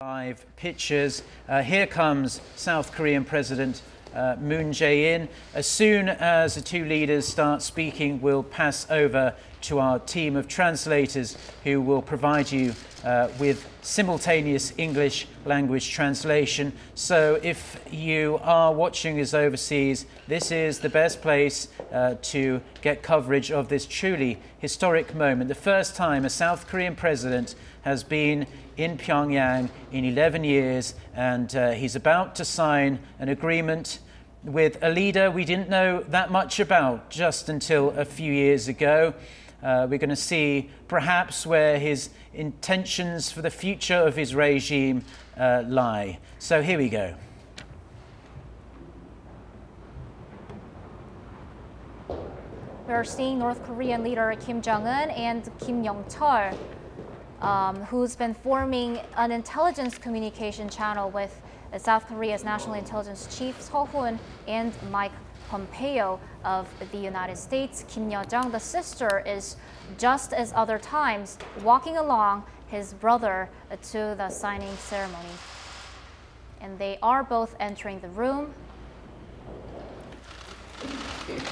Live pictures. Here comes South Korean President Moon Jae-in. As soon as the two leaders start speaking, we'll pass over to our team of translators who will provide you with simultaneous English language translation. So if you are watching us overseas, this is the best place to get coverage of this truly historic moment. The first time a South Korean president has been in Pyongyang in 11 years, and he's about to sign an agreement with a leader we didn't know that much about just until a few years ago. We're going to see perhaps where his intentions for the future of his regime lie. So here we go. We are seeing North Korean leader Kim Jong-un and Kim Yong-chol, who's been forming an intelligence communication channel with South Korea's National Intelligence Chief Seo-hoon and Mike Pompeo of the United States. Kim Yo-jong, the sister, is just as other times walking along his brother to the signing ceremony. And they are both entering the room.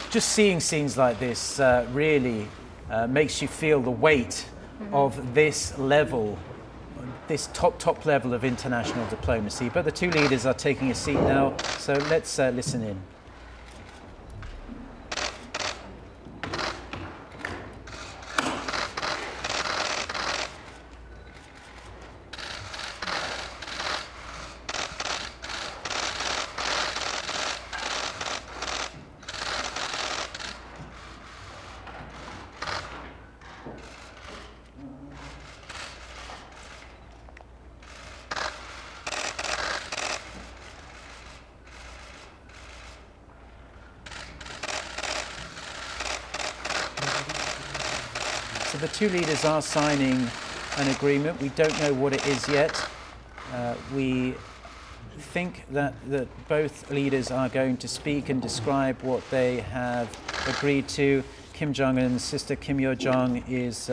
Just seeing scenes like this really makes you feel the weight of this level, this top level of international diplomacy. But the two leaders are taking a seat now, so let's listen in. So the two leaders are signing an agreement. We don't know what it is yet. We think that both leaders are going to speak and describe what they have agreed to. Kim Jong-un's sister Kim Yo-jong is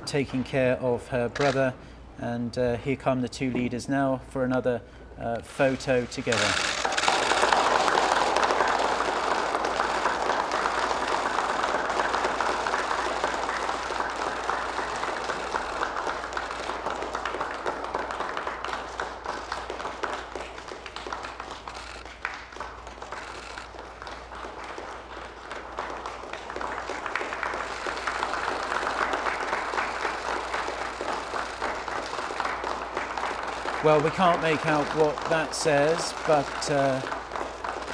taking care of her brother, and here come the two leaders now for another photo together. Well, we can't make out what that says, but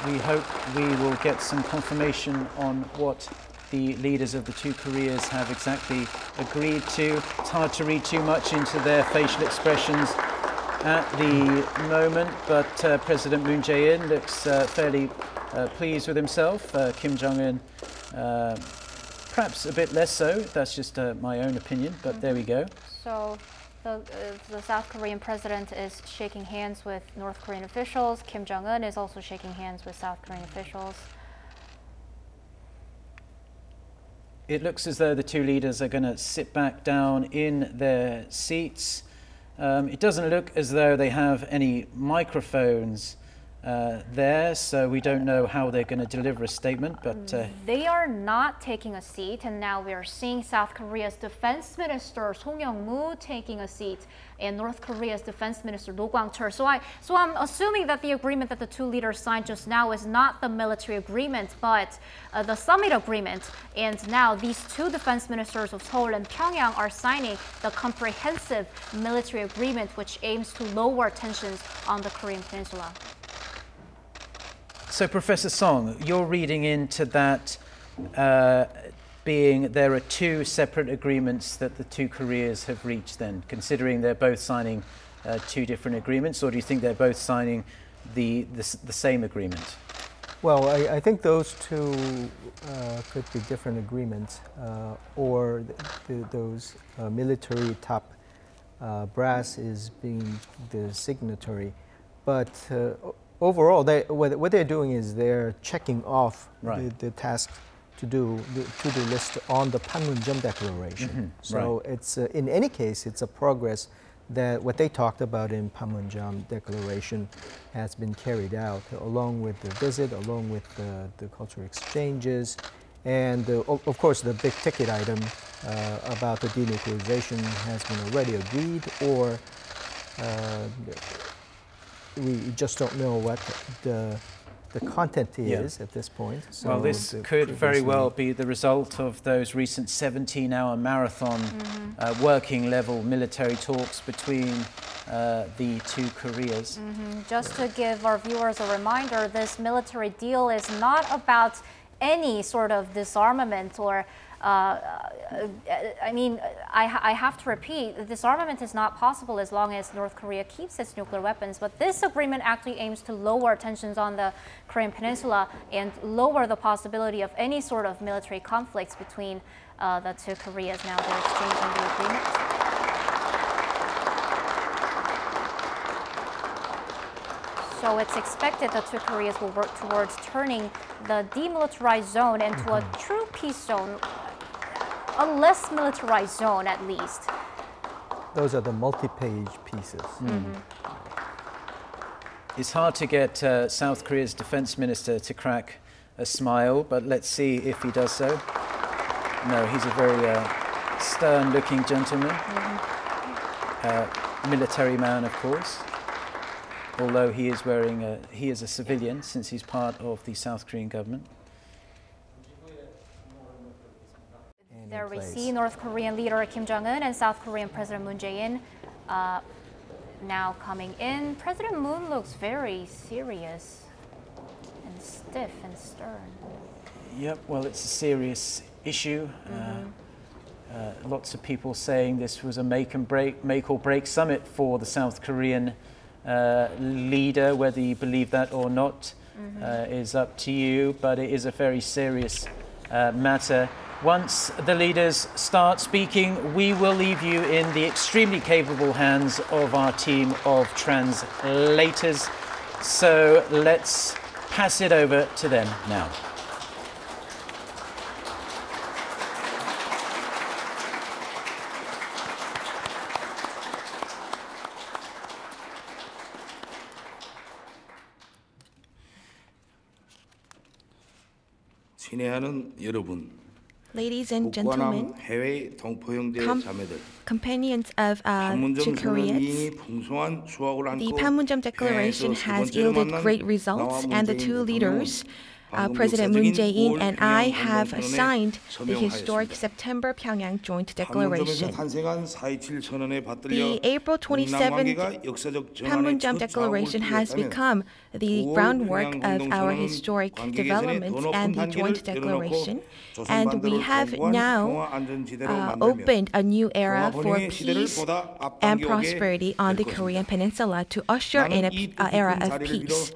we hope we will get some confirmation on what the leaders of the two Koreas have exactly agreed to. It's hard to read too much into their facial expressions at the moment, but President Moon Jae-in looks fairly pleased with himself. Kim Jong-un perhaps a bit less so. That's just my own opinion, but there we go. So the South Korean president is shaking hands with North Korean officials. Kim Jong-un is also shaking hands with South Korean officials. It looks as though the two leaders are going to sit back down in their seats. It doesn't look as though they have any microphones there, so we don't know how they're going to deliver a statement, but they are not taking a seat, and now we are seeing South Korea's Defense Minister Song Young-moo taking a seat, and North Korea's Defense Minister Do Kwang-chul. So I'm assuming that the agreement that the two leaders signed just now is not the military agreement, but the summit agreement. And now these two defense ministers of Seoul and Pyongyang are signing the comprehensive military agreement, which aims to lower tensions on the Korean peninsula. So, Professor Song, you're reading into that being there are two separate agreements that the two Koreas have reached then, considering they're both signing two different agreements, or do you think they're both signing the same agreement? Well, I think those two could be different agreements, or those military top brass is being the signatory. But overall, what they're doing is they're checking off the task to do, the to-do list on the Panmunjom Declaration. So it's, in any case, it's a progress that what they talked about in Panmunjom Declaration has been carried out, along with the visit, along with the cultural exchanges, and of course the big ticket item about the denuclearization has been already agreed, or we just don't know what the content is at this point. So well, this could very well be the result of those recent 17-hour marathon working level military talks between the two Koreas. Just to give our viewers a reminder, this military deal is not about any sort of disarmament or I mean, I have to repeat, disarmament is not possible as long as North Korea keeps its nuclear weapons. But this agreement actually aims to lower tensions on the Korean Peninsula and lower the possibility of any sort of military conflicts between the two Koreas. Now they're exchanging the agreement. So it's expected the two Koreas will work towards turning the demilitarized zone into a true peace zone, a less militarized zone at least. Those are the multi-page pieces. It's hard to get South Korea's defense minister to crack a smile, but let's see if he does so. No, he's a very stern-looking gentleman, military man, of course. Although he is wearing he is a civilian since he's part of the South Korean government. There we see North Korean leader Kim Jong-un and South Korean President Moon Jae-in now coming in. President Moon looks very serious and stiff and stern. Yep, well, it's a serious issue. Lots of people saying this was a make or break summit for the South Korean leader. Whether you believe that or not is up to you, but it is a very serious matter. Once the leaders start speaking, we will leave you in the extremely capable hands of our team of translators. So let's pass it over to them now. 친애하는 여러분, ladies and gentlemen, 해외 동포형제 자매들, companions of two Koreas, the Panmunjom Declaration has yielded great results, and the two leaders, President Moon Jae-in and I, have signed the historic September Pyeongyang Joint Declaration. The April 27th Panmunjom Declaration has become the groundwork of our historic developments and the joint declaration, and we have now opened a new era for peace and prosperity on the Korean Peninsula to usher in an era of peace.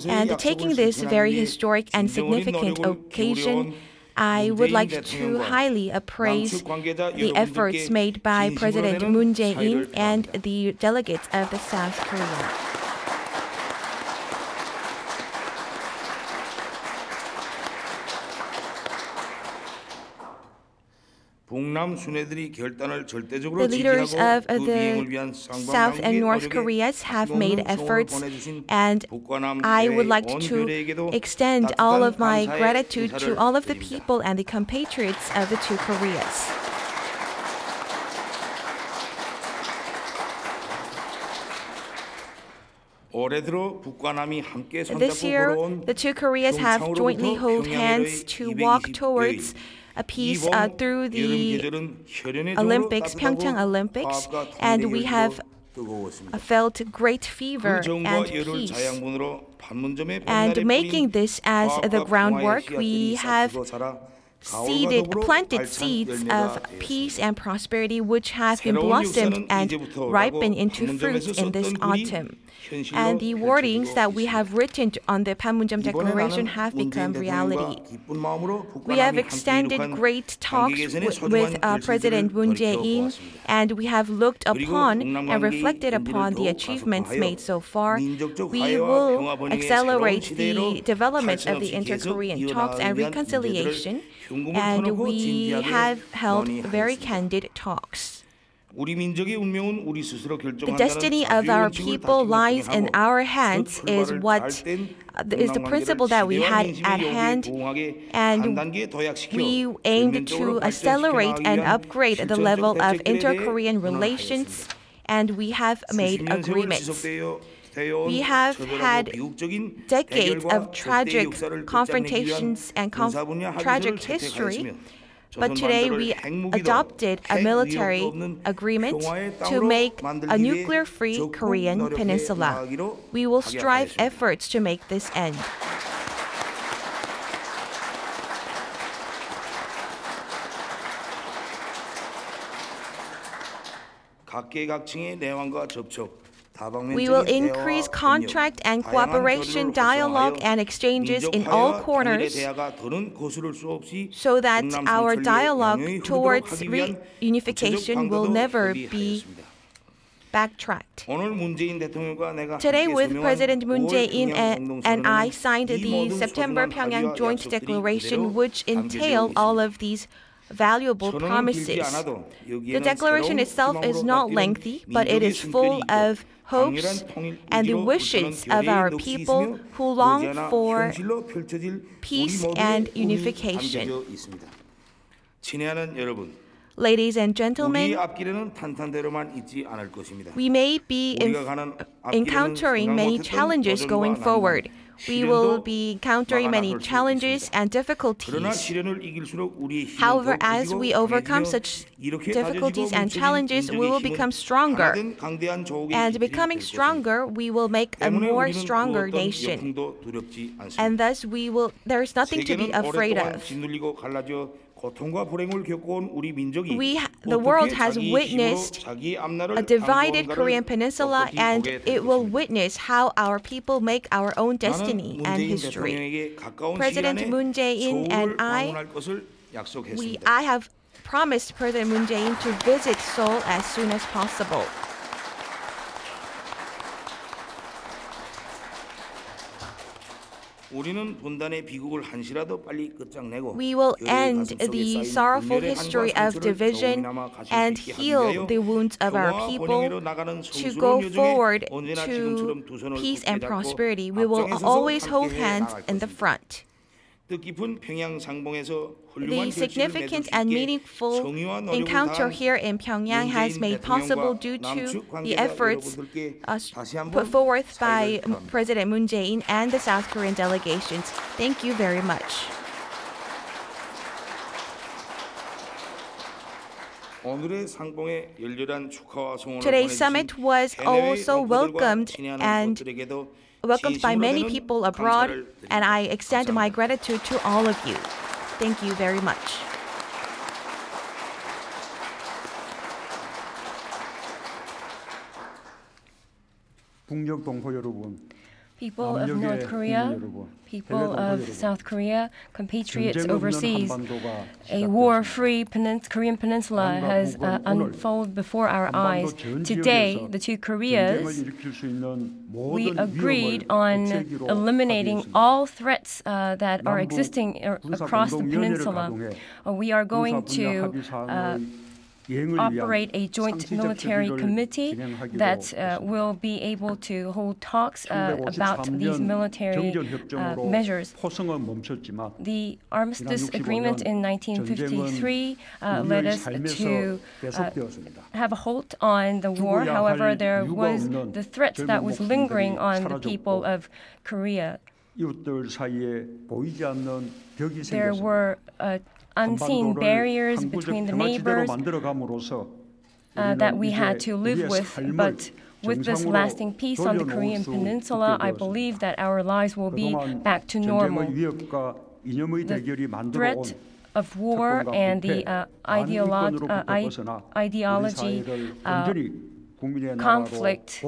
And taking this very historic and significant occasion, I would like to highly appraise the efforts made by President Moon Jae-in and the delegates of the South Korea. The leaders of the South and North Koreas have made efforts, and I would like to extend all of my gratitude to all of the people and the compatriots of the two Koreas. This year, the two Koreas have jointly held hands to walk towards a peace through the Olympics, Pyeongchang Olympics, and we have felt great fever and peace. And making this as the groundwork, we have planted seeds of peace and prosperity, which have been blossomed and ripened into fruits in this autumn. And the wordings that we have written on the Panmunjom Declaration have become reality. We have extended great talks with President Moon Jae-in, and we have looked upon and reflected upon the achievements made so far. We will accelerate the development of the inter-Korean talks and reconciliation, and we have held very candid talks. The destiny of our people lies in our hands is what is the principle that we had at hand, and we aimed to accelerate and upgrade the level of inter-Korean relations, and we have made agreements. We have had decades of tragic confrontations and tragic history, but today we adopted a military agreement to make a nuclear-free Korean peninsula. We will strive efforts to make this end. We will increase contract and cooperation, dialogue, and exchanges in all corners so that our dialogue towards reunification will never be backtracked. Today, with President Moon Jae-in and I signed the September Pyeongyang Joint Declaration, which entail all of these valuable promises. The declaration itself is not lengthy, but it is full of hopes and the wishes of our people who long for peace and unification. Ladies and gentlemen, we may be encountering many challenges going forward. We will be encountering many challenges and difficulties. However, as we overcome such difficulties and challenges, we will become stronger. And becoming stronger, we will make a more stronger nation. And thus, there is nothing to be afraid of. The world has witnessed a divided Korean peninsula, and it will witness how our people make our own destiny and history. President Moon Jae-in and I have promised President Moon Jae-in to visit Seoul as soon as possible. We will end the sorrowful history of division and heal the wounds of our people to go forward to peace and prosperity. We will always hold hands in the front. The significant and meaningful encounter here in Pyongyang has made possible due to the efforts put forth by President Moon Jae-in and the South Korean delegations. Thank you very much. Today's summit was also welcomed by many people abroad, and I extend my gratitude to all of you. Thank you very much. People of North Korea, people of South Korea, compatriots overseas, a war-free Korean peninsula has unfolded before our eyes. Today, the two Koreas, we agreed on eliminating all threats that are existing across the peninsula. We are going to operate a joint military committee that will be able to hold talks about these military measures. The armistice agreement in 1953 led us to have a halt on the war. However, there was the threat that was lingering on the people of Korea. There were unseen barriers between the neighbors that we had to live with, but with this lasting peace on the Korean peninsula, I believe that our lives will be back to normal. The threat of war and the ideology conflict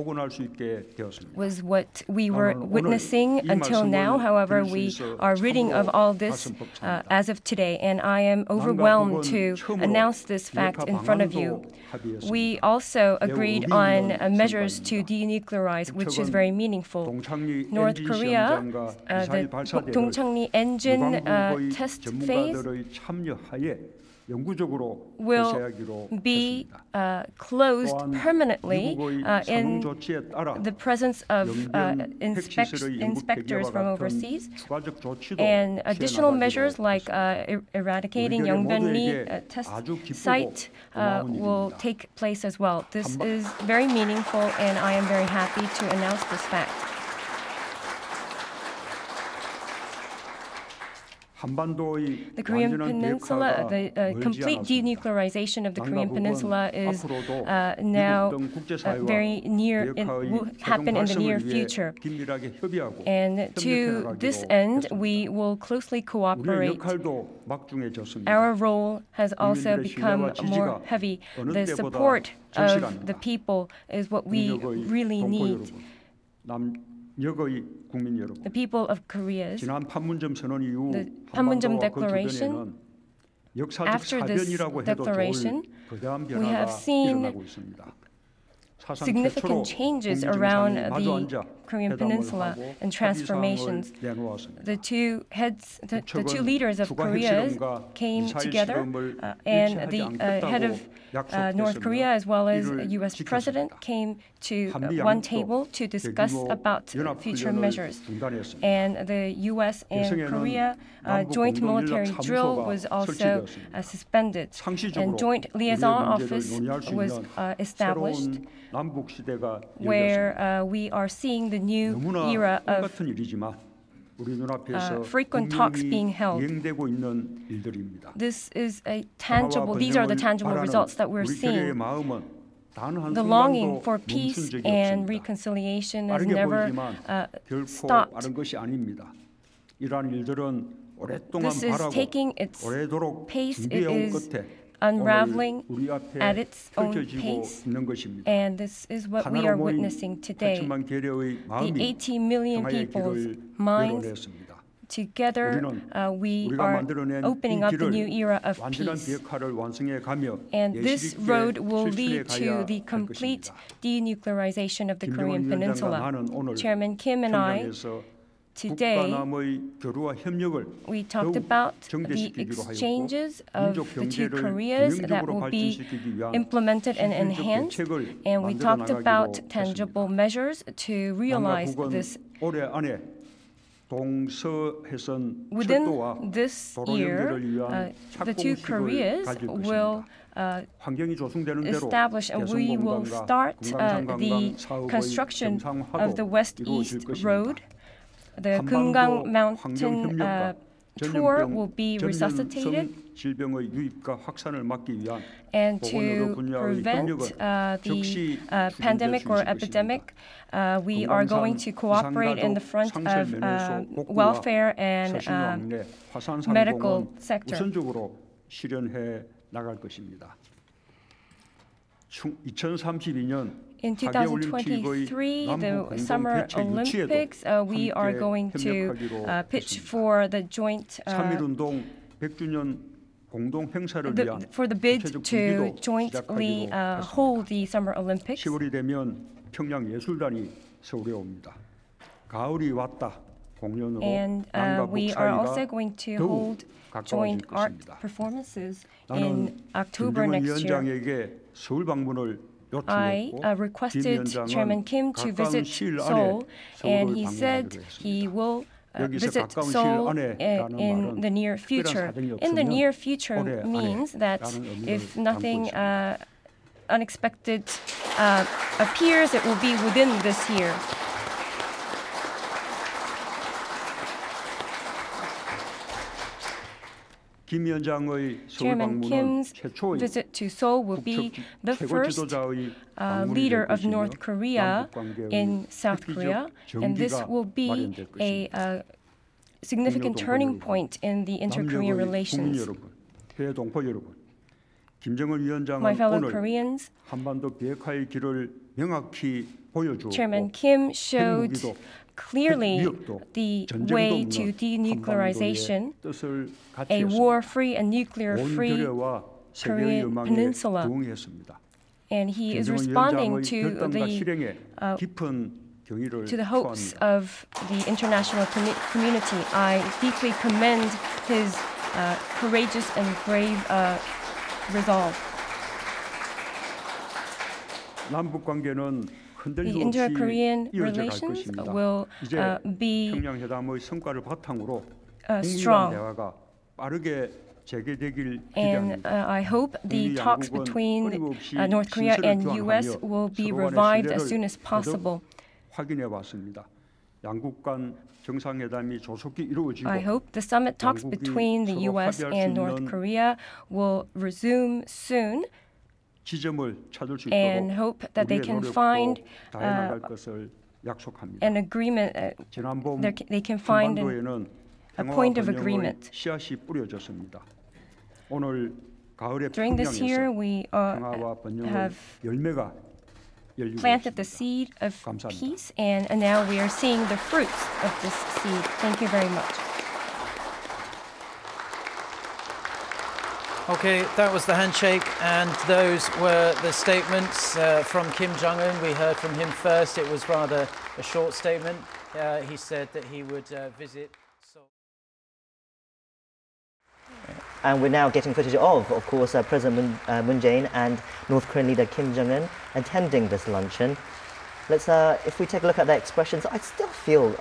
was what we were witnessing until now. However, we are ridding of all this as of today, and I am overwhelmed to announce this fact in front of you. We also agreed on measures to denuclearize, which is very meaningful. North Korea, the Dongchangni engine test phase will be closed permanently in the presence of inspectors from overseas, and additional measures like eradicating Yongbyon-ri test site will take place as well. This is very meaningful, and I am very happy to announce this fact. The Korean Peninsula, the complete denuclearization of the Korean Peninsula is now very near, and will happen in the near future. And to this end, we will closely cooperate. Our role has also become more heavy. The support of the people is what we really need. The people of Korea. The Panmunjom Declaration, after this declaration, we have seen significant changes around the Korean Peninsula and transformations. The two leaders of Korea came together, and the head of North Korea as well as U.S. President came to one table to discuss about future measures. And the U.S. and Korea joint military drill was also suspended, and joint liaison office was established, where we are seeing the new era of frequent talks being held. These are the tangible results that we're seeing. The longing for peace and reconciliation has never stopped. This is taking its pace. It is unraveling at its own pace, and this is what we are witnessing today. The 80 million people's minds together, we are opening up the new era of peace. And this road will lead to the complete denuclearization of the Korean Peninsula. Chairman Kim and I, today, we talked about the exchanges of the two Koreas that will be implemented and enhanced, and we talked about tangible measures to realize this. Within this year, the two Koreas will establish, and we will start the construction of the West-East Road. The Kumgang Mountain tour will be resuscitated, and to prevent the pandemic or epidemic, we are going to cooperate in the front of welfare and medical sector. In 2023, the Summer Olympics, we are going to pitch for the joint for the bid to jointly hold the Summer Olympics. And we are also going to hold joint art performances in October next year. I requested Chairman Kim to visit Seoul, and he said he will visit Seoul in the near future. In the near future means that if nothing unexpected appears, it will be within this year. Chairman Kim's visit to Seoul will be the first leader of North Korea in South Korea, and this will be a significant turning point in the inter-Korean relations. My fellow Koreans, Chairman Kim showed clearly the way to denuclearization, a war-free and nuclear-free Korean Peninsula. And he is responding to the hopes of the international community. I deeply commend his courageous and brave resolve. The inter-Korean relations will be strong. And I hope the talks between North Korea and U.S. will be revived as soon as possible. I hope the summit talks between the U.S. and North Korea will resume soon, and hope that they can find an agreement, they can find a point of agreement. During this year, we have planted the seed of peace, and now we are seeing the fruits of this seed. Thank you very much. Okay, that was the handshake, and those were the statements from Kim Jong-un. We heard from him first. It was rather a short statement. He said that he would visit Seoul. And we're now getting footage of course, President Moon Jae-in and North Korean leader Kim Jong-un attending this luncheon. Let's, if we take a look at their expressions, I still feel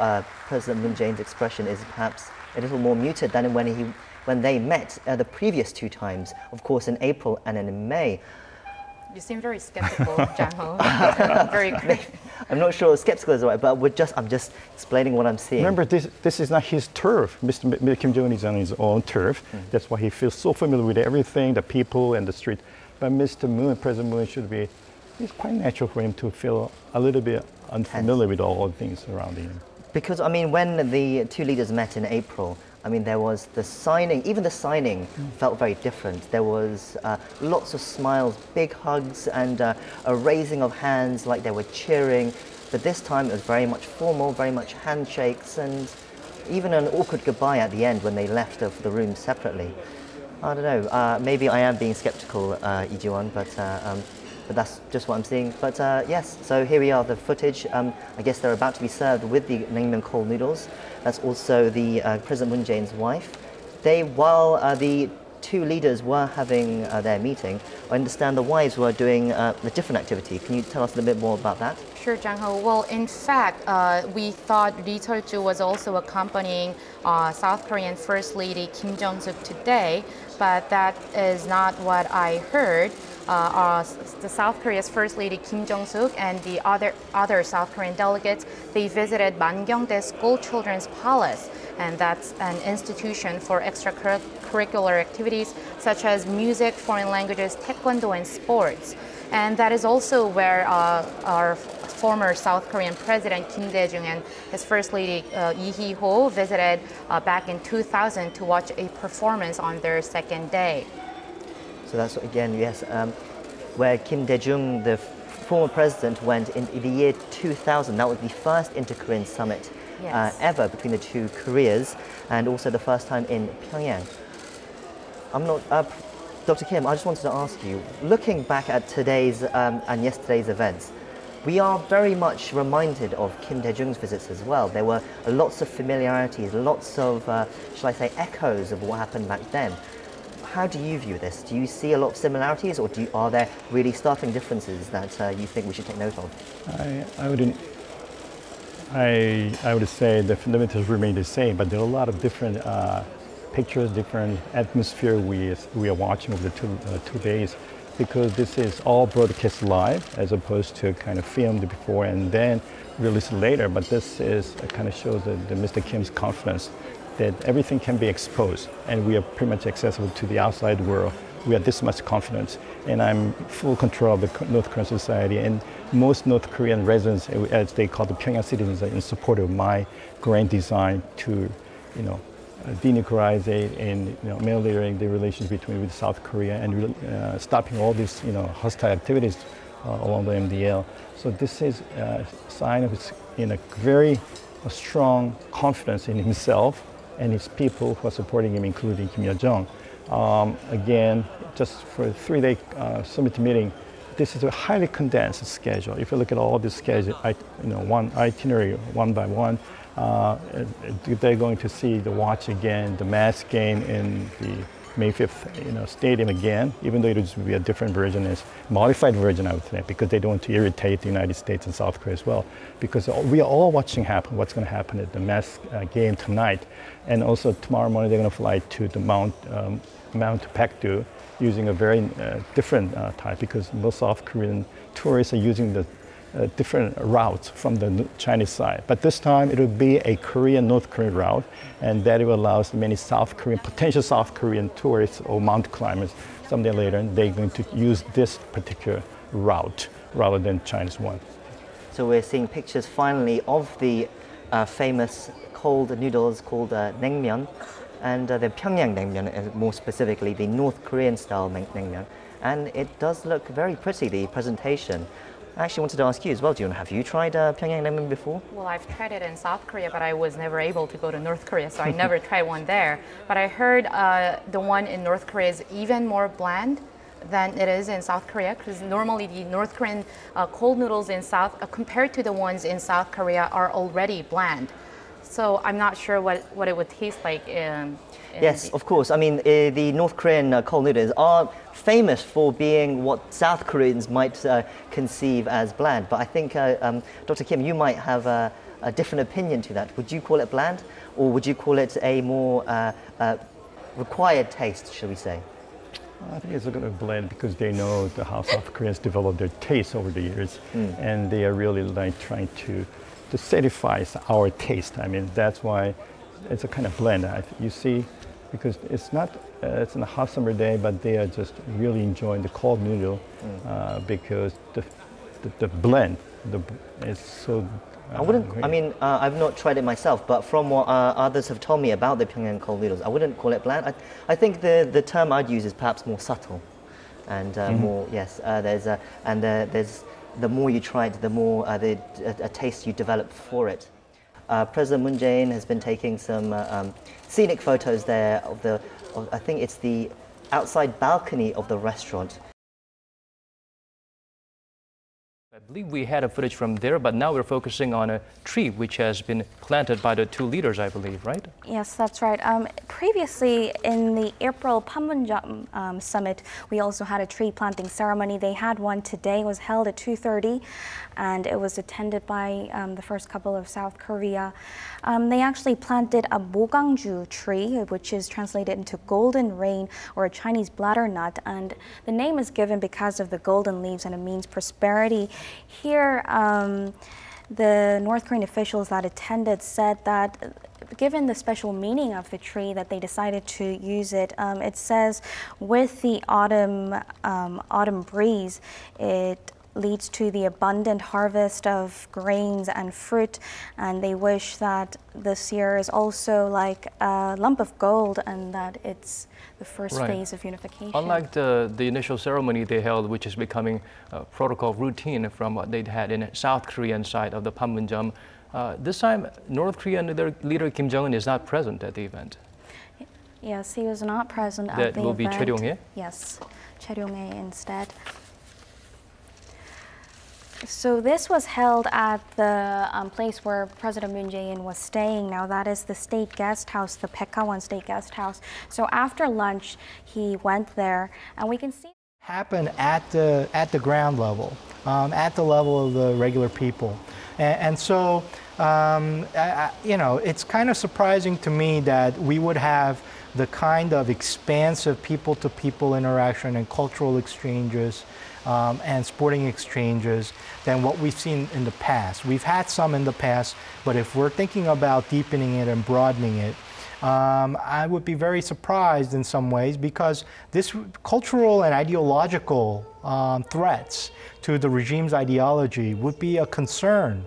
President Moon Jae-in's expression is perhaps a little more muted than when they met the previous two times, of course, in April and in May. You seem very skeptical, Jang-ho. Very quick. I'm not sure skeptical is right, but I'm just explaining what I'm seeing. Remember, this is not his turf. Mr. Kim Jong-un is on his own turf. That's why he feels so familiar with everything, the people and the street. But Mr. Moon, President Moon, it's quite natural for him to feel a little bit unfamiliar with all the things surrounding him. Because, I mean, when the two leaders met in April, I mean, there was the signing, even the signing felt very different. There was lots of smiles, big hugs, and a raising of hands like they were cheering. But this time it was very much formal, very much handshakes, and even an awkward goodbye at the end when they left the room separately. I don't know, maybe I am being skeptical, Lee Ji-won, but that's just what I'm seeing. But yes, so here we are, the footage. I guess they're about to be served with the naengmyeon cold noodles. That's also the President Moon Jae-in's wife. While the two leaders were having their meeting, I understand the wives were doing a different activity. Can you tell us a little bit more about that? Sure, Jang-ho. Well, in fact, we thought Lee Cheol-ju was also accompanying South Korean First Lady Kim Jong-suk today, but that is not what I heard. The South Korea's First Lady Kim Jong-suk and the other South Korean delegates, they visited Mangyongdae School Children's Palace, and that's an institution for extracurricular activities such as music, foreign languages, taekwondo, and sports. And that is also where our former South Korean President Kim Dae-jung and his First Lady Lee Hee-ho visited back in 2000 to watch a performance on their second day. So that's, again, yes, where Kim Dae-jung, the former president, went in the year 2000. That was the first inter-Korean summit ever between the two Koreas, and also the first time in Pyeongyang. Dr. Kim, I just wanted to ask you, looking back at today's and yesterday's events, we are very much reminded of Kim Dae-jung's visits as well. There were lots of familiarities, lots of, shall I say, echoes of what happened back then. How do you view this? Do you see a lot of similarities, or are there really startling differences that you think we should take note of? I would say the fundamentals remain the same, but there are a lot of different pictures, different atmosphere we are watching over the two days, because this is all broadcast live as opposed to kind of filmed before and then released later. But this is kind of shows the Mr. Kim's confidence that everything can be exposed, and we are pretty much accessible to the outside world. We have this much confidence, and I'm full control of the North Korean society, and most North Korean residents, as they call the Pyongyang citizens, are in support of my grand design to, denuclearize and ameliorating the relations with South Korea and stopping all these hostile activities along the MDL. So this is a sign of a very strong confidence in himself and his people who are supporting him, including Kim Yo-jong. Again, just for a 3-day summit meeting, this is a highly condensed schedule. If you look at all the schedule, one itinerary, one by one, they're going to see the watch again, the mass game, and the May 5th stadium again, even though it would be a different version, is modified version, I would say, because they don't want to irritate the United States and South Korea as well. Because we are all watching what's going to happen at the mass game tonight. And also tomorrow morning, they're going to fly to the Mount Paektu using a very different type, because most South Korean tourists are using the different routes from the Chinese side. But this time it will be a North Korean route, and that will allow many potential South Korean tourists or mountain climbers someday later, they're going to use this particular route rather than Chinese one. So we're seeing pictures finally of the famous cold noodles called naengmyeon, and the Pyeongyang naengmyeon, more specifically the North Korean style naengmyeon. And it does look very pretty, the presentation. I actually wanted to ask you as well, have you tried Pyeongyang naengmyeon before? Well, I've tried it in South Korea, but I was never able to go to North Korea, so I never tried one there. But I heard the one in North Korea is even more bland than it is in South Korea, because normally the North Korean cold noodles in compared to the ones in South Korea, are already bland. So I'm not sure what it would taste like in yes, of course. I mean, the North Korean cold noodles are famous for being what South Koreans might conceive as bland. But I think, Dr. Kim, you might have a different opinion to that. Would you call it bland, or would you call it a more required taste, shall we say? I think it's a good blend, because they know how South Koreans develop their taste over the years, and they are really trying to satisfy our taste. I mean, that's why it's a kind of blend. You see, because it's not, it's in a hot summer day, but they are just really enjoying the cold noodle because the blend is so. I mean, I've not tried it myself, but from what others have told me about the Pyeongyang cold noodles, I wouldn't call it bland. I think the term I'd use is perhaps more subtle, and more, yes, there's the more you try it, the more a taste you develop for it. President Moon Jae-in has been taking some scenic photos there of I think it's the outside balcony of the restaurant. I believe we had a footage from there, but now we're focusing on a tree which has been planted by the two leaders, I believe, right? Yes, that's right. Previously, in the April Pyeongyang summit, we also had a tree planting ceremony. They had one today. It was held at 2:30, and it was attended by the first couple of South Korea. They actually planted a Mogangju tree, which is translated into golden rain, or a Chinese bladder nut, and the name is given because of the golden leaves, and it means prosperity. Here, the North Korean officials that attended said that given the special meaning of the tree, that they decided to use it. It says with the autumn breeze, it leads to the abundant harvest of grains and fruit, and they wish that this year is also like a lump of gold, and that it's the first phase of unification. Unlike the initial ceremony they held, which is becoming protocol routine from what they had in the South Korean side of the Panmunjom, this time North Korean leader Kim Jong-un is not present at the event. Yes, he was not present at the event. That will be Choi Ryong-hae? Yes, Choi Ryong-hae instead. So this was held at the place where President Moon Jae-in was staying. Now that is the state guest house, the Baekhawan State Guest House. So after lunch, he went there, and we can see happen at the ground level, at the level of the regular people, and so you know, it's kind of surprising to me that we would have the kind of expansive people-to-people interaction and cultural exchanges and sporting exchanges than what we've seen in the past. We've had some in the past, but if we're thinking about deepening it and broadening it, I would be very surprised in some ways, because this cultural and ideological threats to the regime's ideology would be a concern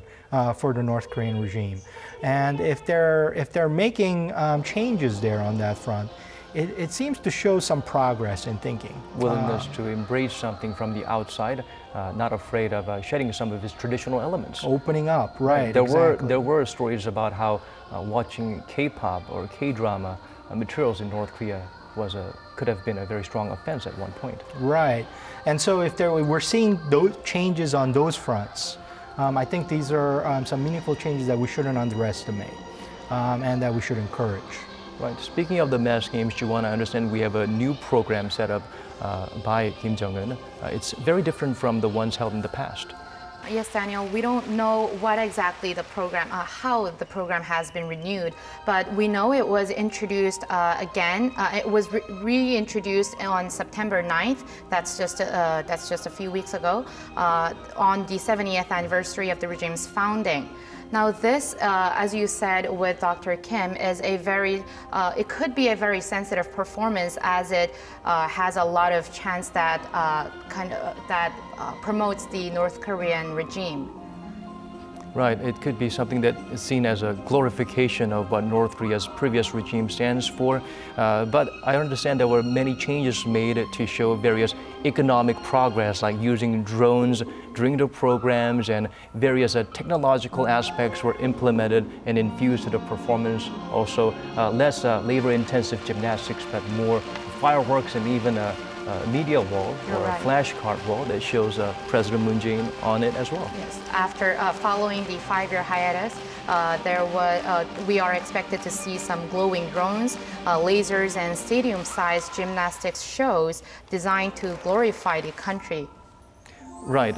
for the North Korean regime. And if they're making changes there on that front, it seems to show some progress in thinking. Willingness to embrace something from the outside, not afraid of shedding some of its traditional elements. Opening up, right, There were stories about how watching K-pop or K-drama materials in North Korea could have been a very strong offense at one point. Right, and so if we're seeing those changes on those fronts, I think these are some meaningful changes that we shouldn't underestimate and that we should encourage. Right. Speaking of the mass games, Juwan, I understand we have a new program set up by Kim Jong-un. It's very different from the ones held in the past. Yes, Daniel, we don't know what exactly the program, how the program has been renewed, but we know it was introduced again. It was reintroduced on September 9th. That's just a few weeks ago, on the 70th anniversary of the regime's founding. Now this, as you said with Dr. Kim, is a very, it could be a very sensitive performance, as it has a lot of chance that promotes the North Korean regime. Right, it could be something that is seen as a glorification of what North Korea's previous regime stands for. But I understand there were many changes made to show various economic progress, like using drones during the programs, and various technological aspects were implemented and infused to the performance. Also, less labor-intensive gymnastics, but more fireworks and even a media wall or a flashcard wall that shows President Moon Jae-in on it as well. Yes, after following the 5-year hiatus, we are expected to see some glowing drones, lasers, and stadium-sized gymnastics shows designed to glorify the country. Right,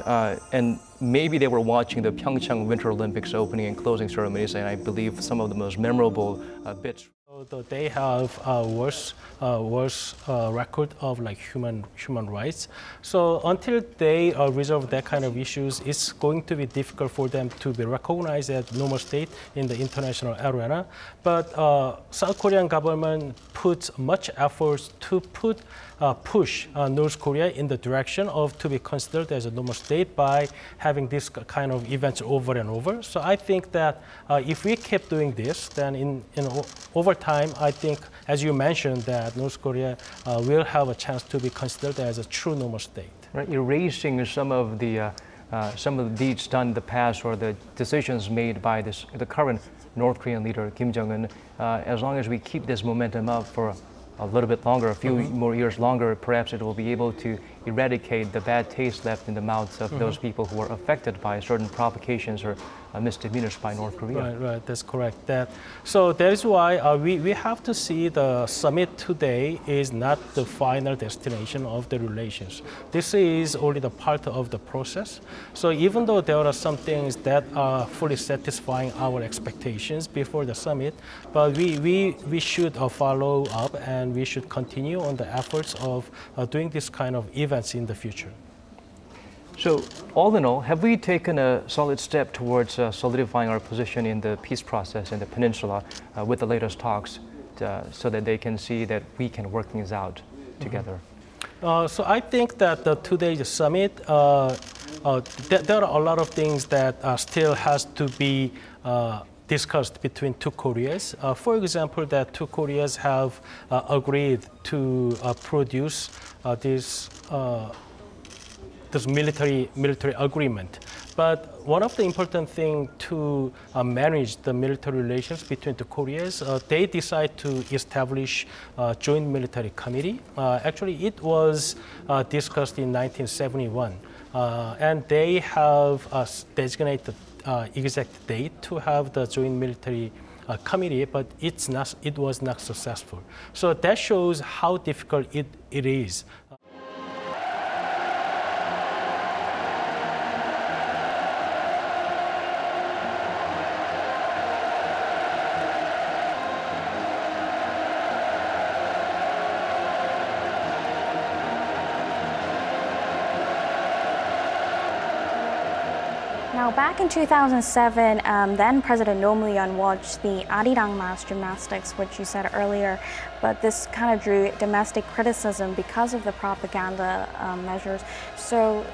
and maybe they were watching the Pyeongyang Winter Olympics opening and closing ceremonies, and I believe some of the most memorable bits. They have a worse record of like human rights. So until they resolve that kind of issues, it's going to be difficult for them to be recognized as normal state in the international arena. But South Korean government puts much efforts to push North Korea in the direction of to be considered as a normal state by having this kind of events over and over. So I think that if we keep doing this, then over time, I think, as you mentioned, that North Korea will have a chance to be considered as a true normal state. Right, erasing some of the deeds done in the past, or the decisions made by the current North Korean leader Kim Jong-un. As long as we keep this momentum up for a little bit longer, a few more years longer, perhaps it will be able to eradicate the bad taste left in the mouths of those people who are affected by certain provocations or misdemeanors by North Korea. Right, that's correct. So that is why we have to see the summit today is not the final destination of the relations. This is only the part of the process. So even though there are some things that are fully satisfying our expectations before the summit, but we should follow up, and we should continue on the efforts of doing this kind of events in the future. So, all in all, have we taken a solid step towards solidifying our position in the peace process in the peninsula with the latest talks, so that they can see that we can work things out together? So I think that today's summit, there are a lot of things that still has to be discussed between two Koreas. For example, that two Koreas have agreed to produce this military agreement. But one of the important things to manage the military relations between the Koreas, they decide to establish a joint military committee. Actually, it was discussed in 1971, and they have designated exact date to have the joint military committee, but it was not successful. So that shows how difficult it is. Now, back in 2007, then President Roh Moo-hyun watched the Arirang mass gymnastics, which you said earlier, but this kind of drew domestic criticism because of the propaganda measures. So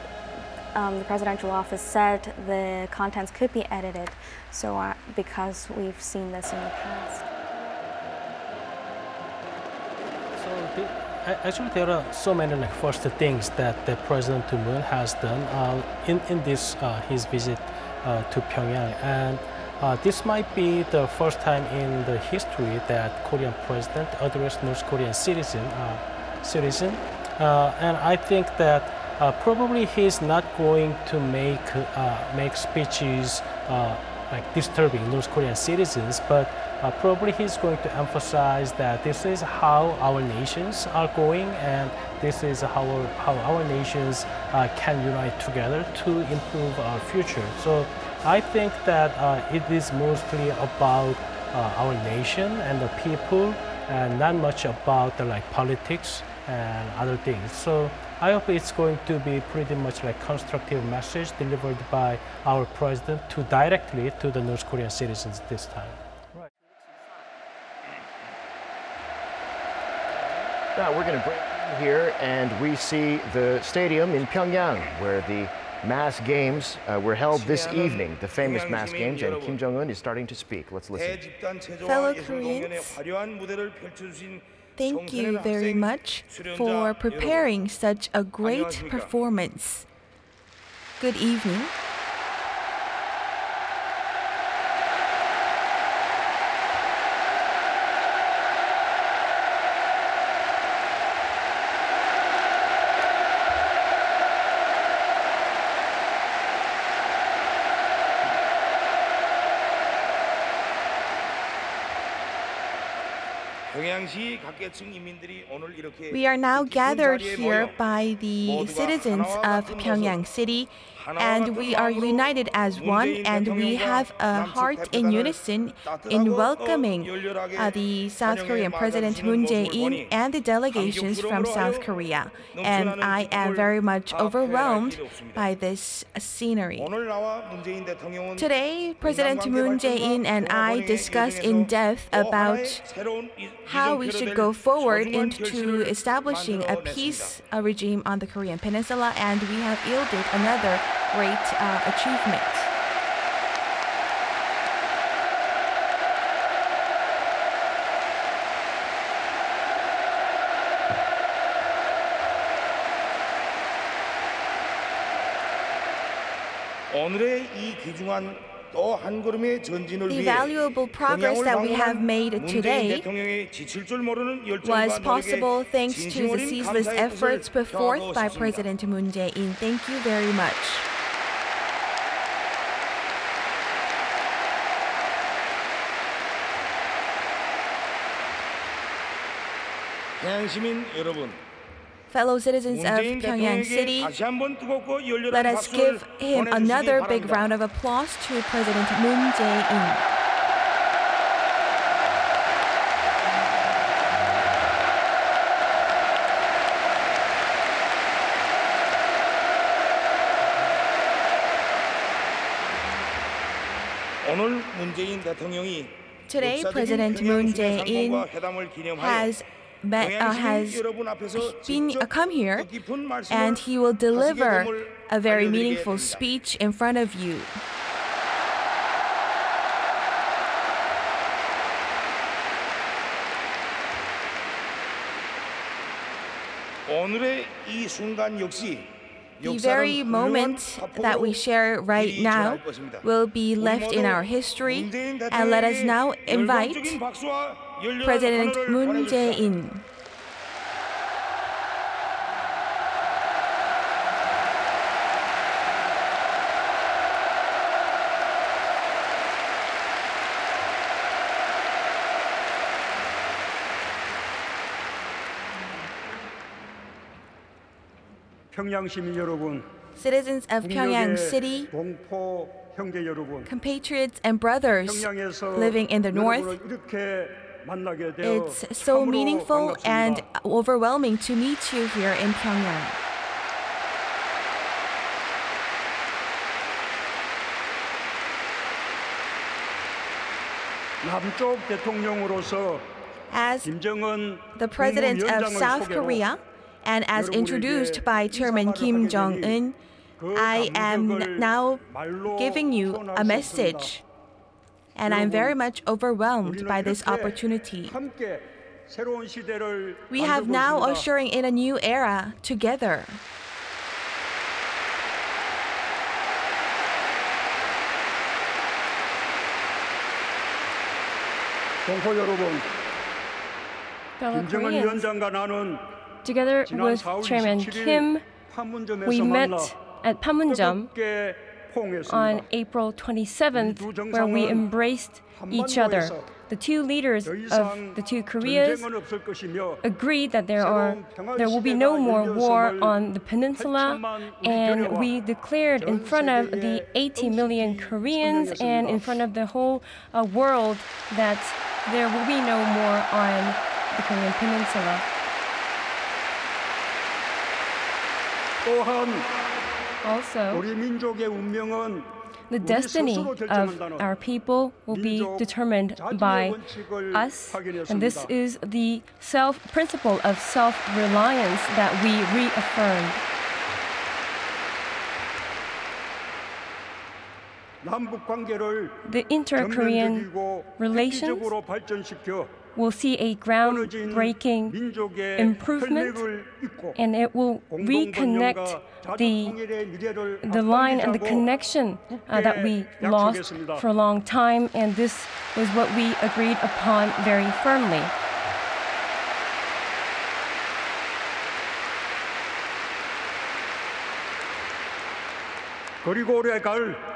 the presidential office said the contents could be edited, so because we've seen this in the past. Actually, there are so many first things that the President Moon has done in this his visit to Pyongyang, and this might be the first time in the history that Korean president addressed North Korean citizen, and I think that probably he's not going to make speeches like disturbing North Korean citizens, but probably he's going to emphasize that this is how our nations are going, and this is how our nations can unite together to improve our future. So I think that it is mostly about our nation and the people, and not much about the politics and other things. So I hope it's going to be pretty much like constructive message delivered by our president directly to the North Korean citizens this time. Right. Now we're going to break here, and we see the stadium in Pyongyang where the mass games were held this evening, the famous mass games, and Kim Jong-un is starting to speak. Let's listen. Fellow Koreans, thank you very much for preparing such a great performance. Good evening. We are now gathered here by the citizens of Pyeongyang City, and we are united as one, and we have a heart in unison in welcoming the South Korean President Moon Jae-in and the delegations from South Korea. And I am very much overwhelmed by this scenery. Today, President Moon Jae-in and I discussed in depth about how we should go forward into establishing a peace regime on the Korean Peninsula, and we have yielded another great achievement. The valuable progress that we have made today was possible thanks to the ceaseless efforts put forth by President Moon Jae-in. Thank you very much. Fellow citizens of Pyeongyang City, let us give him another big round of applause to President Moon Jae-in. Today, President Moon Jae-in has come here, and he will deliver a very meaningful speech in front of you. The very moment that we share right now will be left in our history, and let us now invite President Moon Jae-in. Citizens of Pyeongyang City, compatriots and brothers living in the north, it's so meaningful and overwhelming to meet you here in Pyeongyang. As the President of South Korea, and as introduced by Chairman Kim Jong-un, I am now giving you a message, and I'm very much overwhelmed by this opportunity. We have now ushering in a new era together. Fellow Koreans, together with Chairman Kim, we met at Panmunjom on April 27th, where we embraced each other. The two leaders of the two Koreas agreed that there will be no more war on the peninsula, and we declared in front of the 80 million Koreans and in front of the whole world that there will be no more on the Korean peninsula. Also, the destiny of our people will be determined by us, and this is the principle of self-reliance that we reaffirmed. The inter-Korean relations will see a groundbreaking improvement, and it will reconnect the line and the connection that we lost for a long time, and this was what we agreed upon very firmly.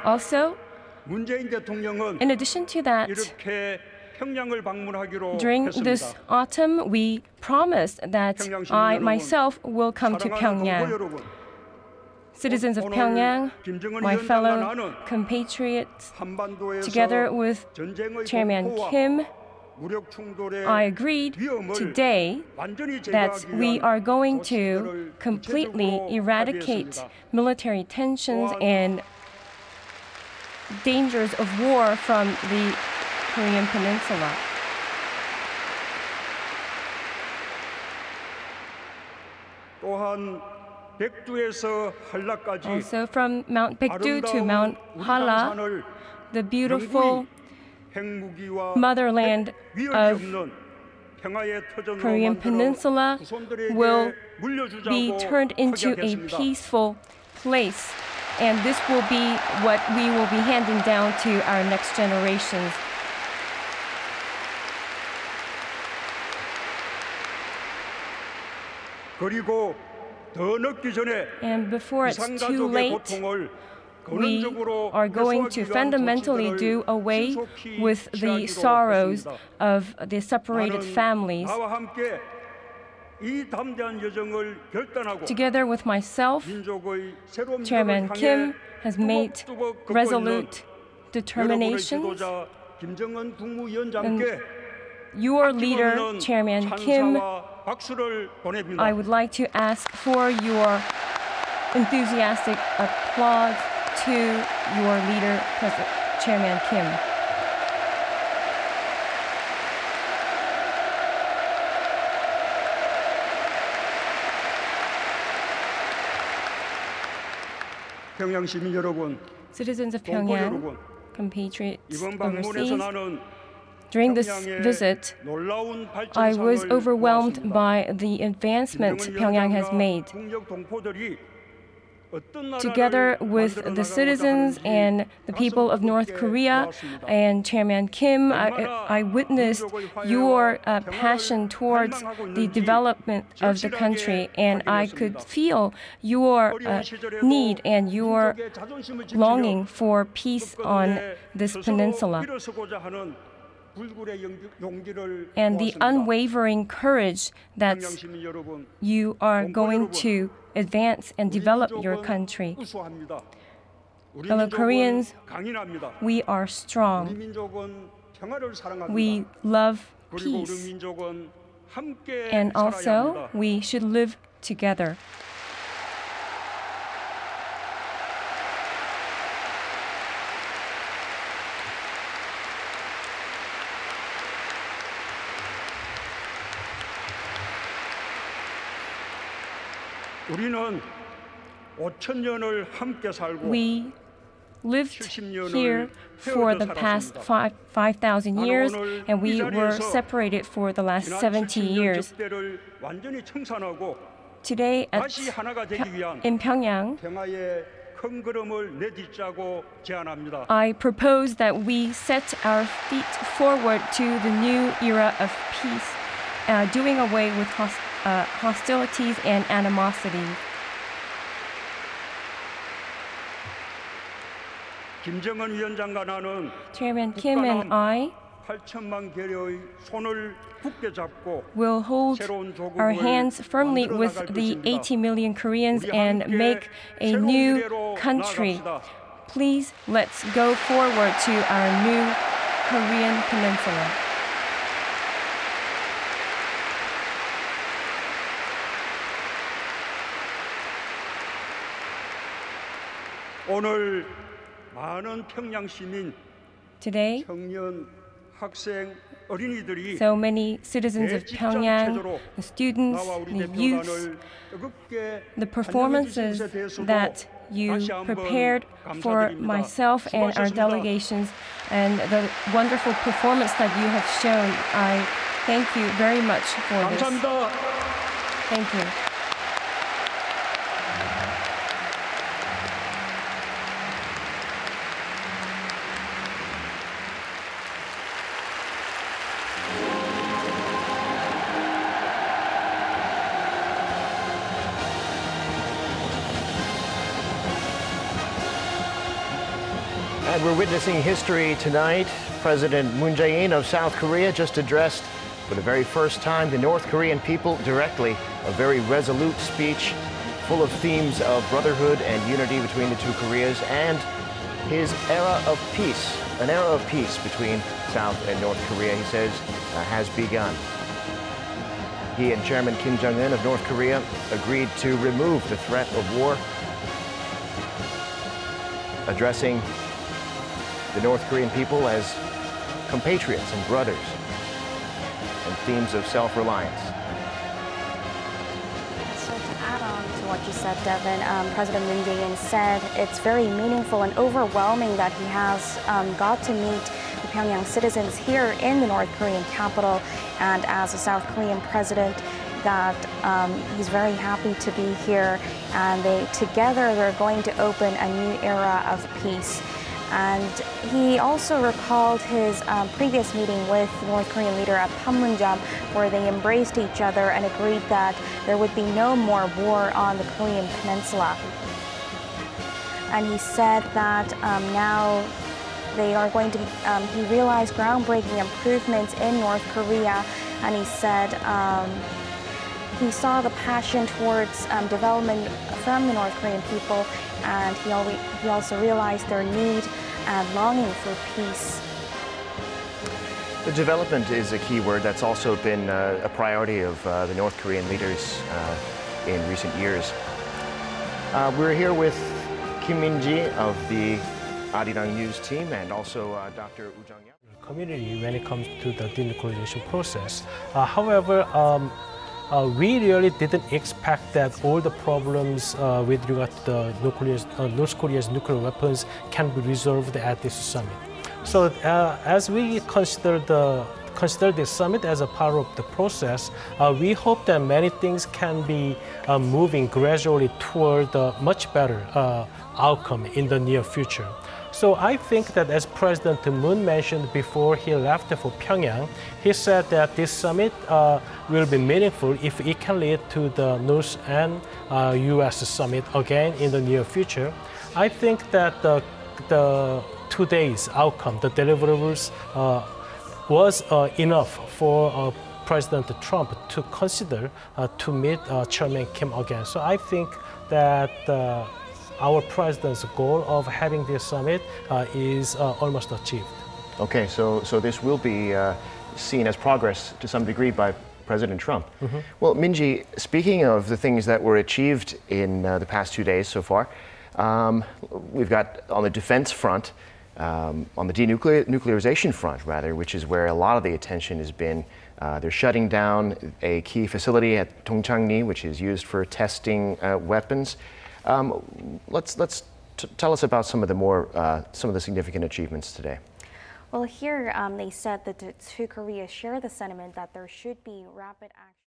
Also, in addition to that, during this autumn, we promised that I myself will come to Pyeongyang. Citizens of Pyeongyang, my fellow compatriots, together with Chairman Kim, I agreed today that we are going to completely eradicate military tensions and dangers of war from the Korean peninsula. Also, from Mount Baekdu to Mount Halla, the beautiful motherland of Korean peninsula will be turned into a peaceful place, and this will be what we will be handing down to our next generations. And before it's too late, we are going to fundamentally do away with the sorrows of the separated families. Together with myself, Chairman Kim has made resolute determinations, and your leader, Chairman Kim, I would like to ask for your enthusiastic applause to your leader, Chairman Kim. Citizens of Pyongyang, compatriots overseas, during this visit, I was overwhelmed by the advancements Pyongyang has made. Together with the citizens and the people of North Korea and Chairman Kim, I witnessed your passion towards the development of the country, and I could feel your need and your longing for peace on this peninsula, and the unwavering courage that you are going to advance and develop your country. Fellow Koreans, we are strong. We love peace. And also, we should live together. We lived here for the past 5,000 years, and we were separated for the last 70 years. Today in Pyongyang, I propose that we set our feet forward to the new era of peace, doing away with hostilities and animosity. Chairman Kim and I will hold our hands firmly with the 80 million Koreans and make a new country. Please, let's go forward to our new Korean peninsula. Today, so many citizens of Pyongyang, the students, the youths, the performances that you prepared for myself and our delegations, and the wonderful performance that you have shown, I thank you very much for this. Thank you. And we're witnessing history tonight. President Moon Jae-in of South Korea just addressed for the very first time the North Korean people directly. A very resolute speech full of themes of brotherhood and unity between the two Koreas and his era of peace. An era of peace between South and North Korea, he says, has begun. He and Chairman Kim Jong-un of North Korea agreed to remove the threat of war, addressing the North Korean people as compatriots and brothers, and themes of self-reliance. So to add on to what you said, Devin, President Moon Jae-in said it's very meaningful and overwhelming that he has got to meet the Pyongyang citizens here in the North Korean capital, and as a South Korean president, that he's very happy to be here, and together they're going to open a new era of peace. And he also recalled his previous meeting with North Korean leader at Panmunjom, where they embraced each other and agreed that there would be no more war on the Korean peninsula. And he said that now they are going to, he realized groundbreaking improvements in North Korea, and he said he saw the passion towards development from the North Korean people, and he also realized their need and longing for peace. The development is a key word that's also been a priority of the North Korean leaders in recent years. We're here with Kim Min-ji of the Arirang News team, and also Dr. Woo Jung-yeon. Community when it comes to the denuclearization process. However, we really didn't expect that all the problems with regard to the North Korea's nuclear weapons can be resolved at this summit. So as we consider this summit as a part of the process, we hope that many things can be moving gradually toward a much better outcome in the near future. So I think that, as President Moon mentioned before he left for Pyongyang, he said that this summit will be meaningful if it can lead to the North and U.S. summit again in the near future. I think that the today's outcome, the deliverables, was enough for President Trump to consider to meet Chairman Kim again. So I think that our president's goal of having this summit is almost achieved. Okay, so this will be seen as progress to some degree by President Trump. Mm-hmm. Well, Min-ji, speaking of the things that were achieved in the past 2 days so far, we've got on the defense front, on the denuclearization front, rather, which is where a lot of the attention has been. They're shutting down a key facility at Dongchangni, which is used for testing weapons. Let's tell us about some of the significant achievements today. Well, here they said that the two Koreas share the sentiment that there should be rapid action.